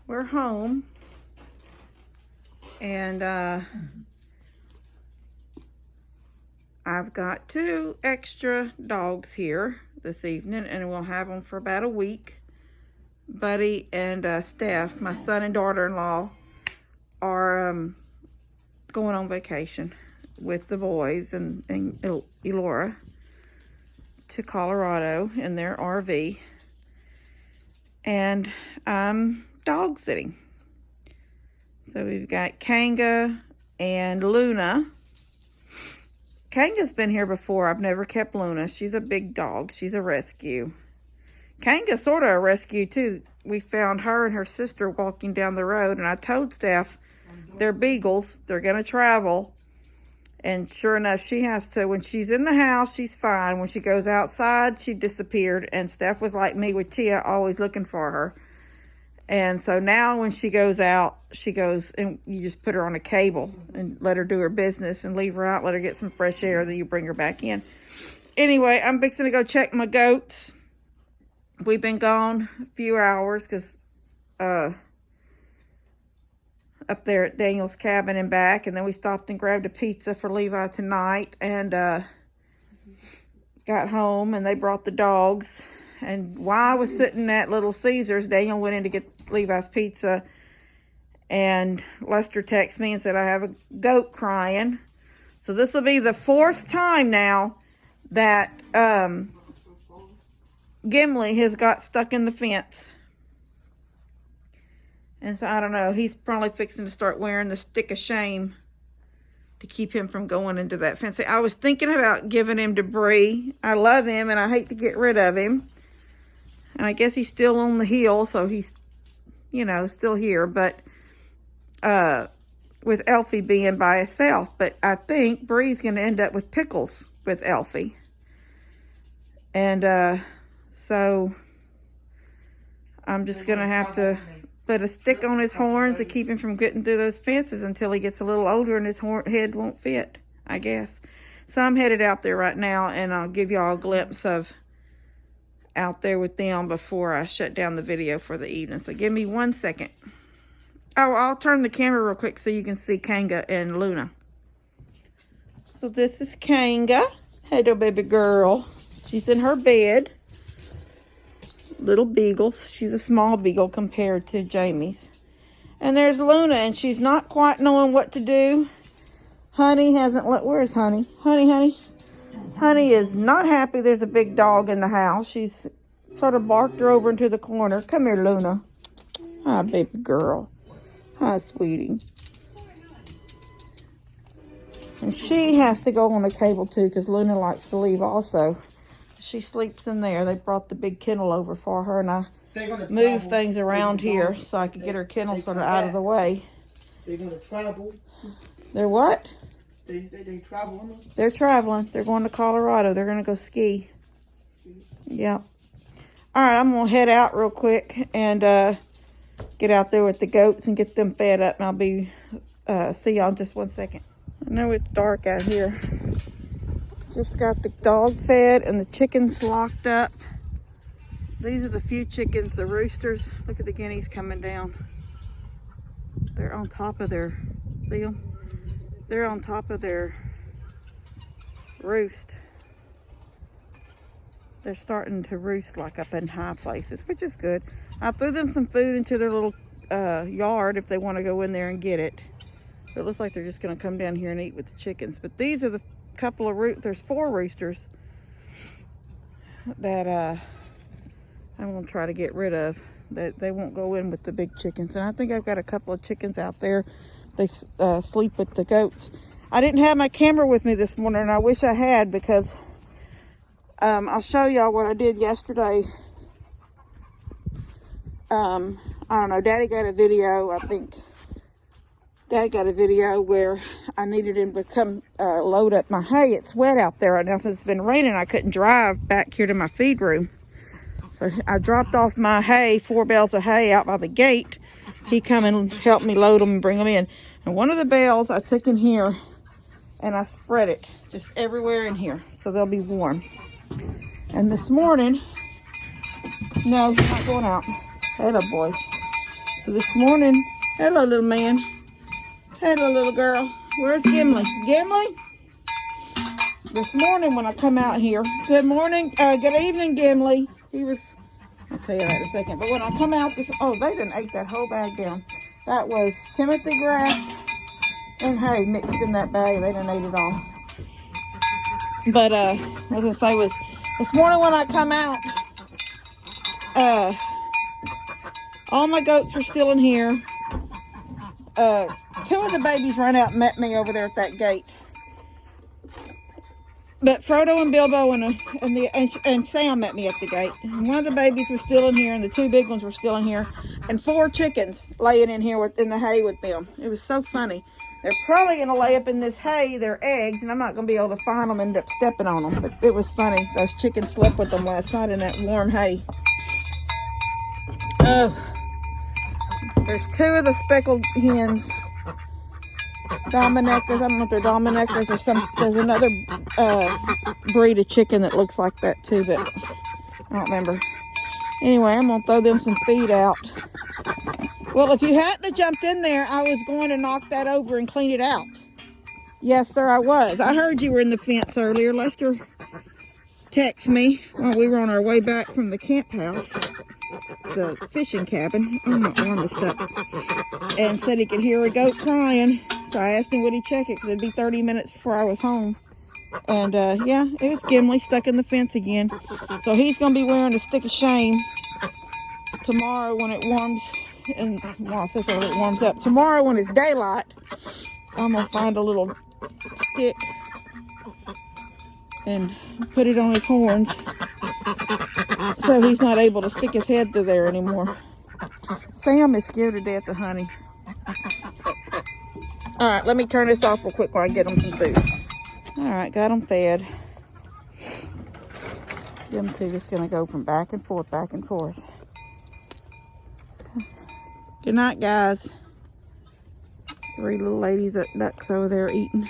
we're home, and I've got 2 extra dogs here this evening, and we'll have them for about a week. Buddy and Steph, my son and daughter-in-law, are going on vacation with the boys and Elora to Colorado in their RV. And I'm dog sitting. So we've got Kanga and Luna. Kanga's been here before. I've never kept Luna. She's a big dog. She's a rescue. Kanga's sort of a rescue too. We found her and her sister walking down the road, and I told Steph they're beagles. They're going to travel. And sure enough, she has to. When she's in the house, she's fine. When she goes outside, she disappeared. And Steph was like me with Tia, always looking for her. And so now when she goes out, she goes, and you just put her on a cable and let her do her business and leave her out, let her get some fresh air, then you bring her back in. Anyway, I'm fixing to go check my goats. We've been gone a few hours because up there at Daniel's cabin and back, and then we stopped and grabbed a pizza for Levi tonight, and got home, and they brought the dogs. And while I was sitting at Little Caesars, Daniel went in to get Levi's pizza, and Lester texted me and said, I have a goat crying. So this will be the 4th time now that Gimli has got stuck in the fence. And so I don't know, he's probably fixing to start wearing the stick of shame to keep him from going into that fence. I was thinking about giving him to Bree. I love him and I hate to get rid of him. And I guess he's still on the hill, so he's, you know, still here. But with Elfie being by herself. But I think Bree's going to end up with Pickles with Elfie. And so I'm just going to have to put a stick on his horns to keep him from getting through those fences until he gets a little older and his head won't fit, I guess. So I'm headed out there right now, and I'll give y'all a glimpse of out there with them before I shut down the video for the evening. So give me 1 second. Oh, I'll turn the camera real quick so you can see Kanga and Luna. So this is Kanga. Hello, baby girl. She's in her bed. Little beagles. She's a small beagle compared to Jamie's. And there's Luna, and she's not quite knowing what to do. Honey hasn't where's Honey? Honey is not happy there's a big dog in the house. She's sort of barked her over into the corner. Come here, Luna. Hi, baby girl. Hi, sweetie. And she has to go on a cable too, because Luna likes to leave also. She sleeps in there. They brought the big kennel over for her, and I moved things around here so I could get her kennel sort of out of the way. They're going to travel. They're what? They travel. They're traveling. They're going to Colorado. They're going to go ski. Yep. All right, I'm going to head out real quick and get out there with the goats and get them fed up, and I'll be see y'all in just 1 second. I know it's dark out here. Just got the dog fed and the chickens locked up. These are the few chickens, the roosters. Look at the guineas coming down. They're on top of their, see them? They're on top of their roost. They're starting to roost like up in high places, which is good. I threw them some food into their little yard if they want to go in there and get it. But it looks like they're just going to come down here and eat with the chickens. But these are the couple of there's 4 roosters that I'm going to try to get rid of. That they won't go in with the big chickens. And I think I've got a couple of chickens out there. They sleep with the goats. I didn't have my camera with me this morning, and I wish I had, because I'll show y'all what I did yesterday. I don't know, Daddy got a video, I think. Dad got a video where I needed him to come load up my hay. It's wet out there right now since it's been raining. I couldn't drive back here to my feed room. So I dropped off my hay, 4 bales of hay out by the gate. He come and helped me load them and bring them in. And one of the bales I took in here and I spread it just everywhere in here so they'll be warm. And this morning, no, he's not going out. Hello, boys. So this morning, hello little man. Hello little girl. Where's Gimli? Gimli? This morning when I come out here, good evening Gimli. I'll tell you that in a second. But when I come out they done ate that whole bag down. That was Timothy grass and hay mixed in that bag. They done ate it all. But what I was gonna say was, this morning when I come out, all my goats were still in here. Two of the babies ran out and met me over there at that gate. But Frodo and Bilbo and Sam met me at the gate. And one of the babies was still in here, and the two big ones were still in here, and 4 chickens laying in here in the hay with them. It was so funny. They're probably going to lay up in this hay, their eggs, and I'm not going to be able to find them and end up stepping on them. But it was funny. Those chickens slept with them last night in that warm hay. Oh, there's 2 of the speckled hens. Domineckers. I don't know if they're Domineckers or some. There's another breed of chicken that looks like that too, but I don't remember. Anyway, I'm going to throw them some feed out. Well, if you hadn't have jumped in there, I was going to knock that over and clean it out. Yes, sir, I was. I heard you were in the fence earlier. Lester texted me while we were on our way back from the camp house, the fishing cabin. Oh, my arm is stuck. And said he could hear a goat crying. So I asked him would he check it, because it'd be 30 minutes before I was home. And yeah, it was Gimli stuck in the fence again. So he's going to be wearing a stick of shame tomorrow when it warms. And well, I said so it warms up. Tomorrow when it's daylight, I'm going to find a little stick and put it on his horns so he's not able to stick his head through there anymore. Sam is scared to death of honey. All right, let me turn this off real quick while I get them some food. All right, got them fed. Them two just gonna go from back and forth, back and forth. Good night, guys. 3 little ladies, ducks over there eating.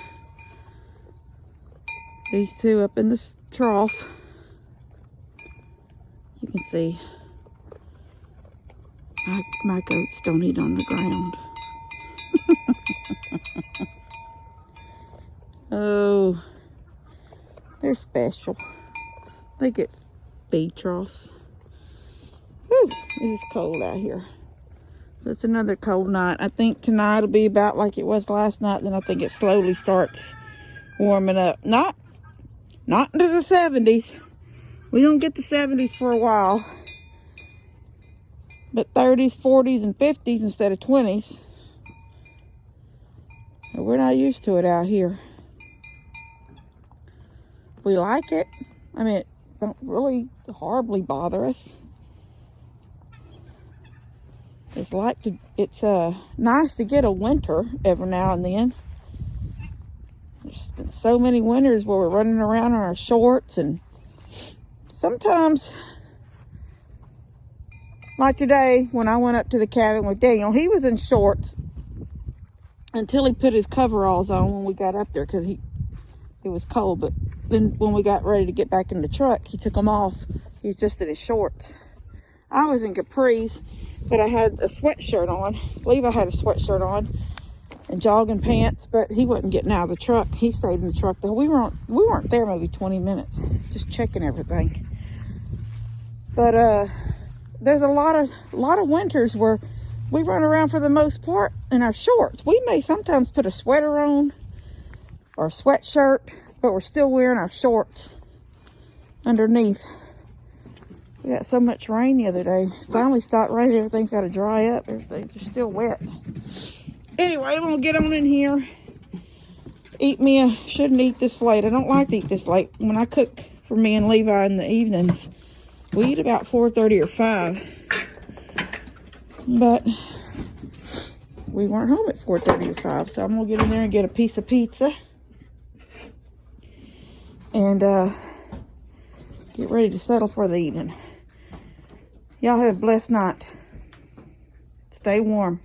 These 2 up in the trough. You can see my goats don't eat on the ground. Oh, they're special. They get feed troughs. Whew, it is cold out here. So it's another cold night. I think tonight will be about like it was last night. Then I think it slowly starts warming up. Not into the 70s. We don't get the 70s for a while. But 30s, 40s, and 50s instead of 20s. We're not used to it out here. We like it. I mean, it don't really horribly bother us. It's nice to get a winter every now and then. There's been so many winters where we're running around in our shorts, and sometimes, like today when I went up to the cabin with Daniel, he was in shorts until he put his coveralls on when we got up there, because it was cold. But then when we got ready to get back in the truck, he took them off. He was just in his shorts. I was in capris, but I had a sweatshirt on. Levi had a sweatshirt on and jogging pants, but he wasn't getting out of the truck. He stayed in the truck. We weren't there maybe 20 minutes, just checking everything. But there's a lot of winters where we run around for the most part in our shorts. We may sometimes put a sweater on or a sweatshirt, but we're still wearing our shorts underneath. We got so much rain the other day. Finally stopped raining. Everything's got to dry up. Everything's still wet. Anyway, I'm going to get on in here. Shouldn't eat this late. I don't like to eat this late. When I cook for me and Levi in the evenings, we eat about 4:30 or 5. But we weren't home at 4:30 or 5. So I'm going to get in there and get a piece of pizza. And get ready to settle for the evening. Y'all have a blessed night. Stay warm.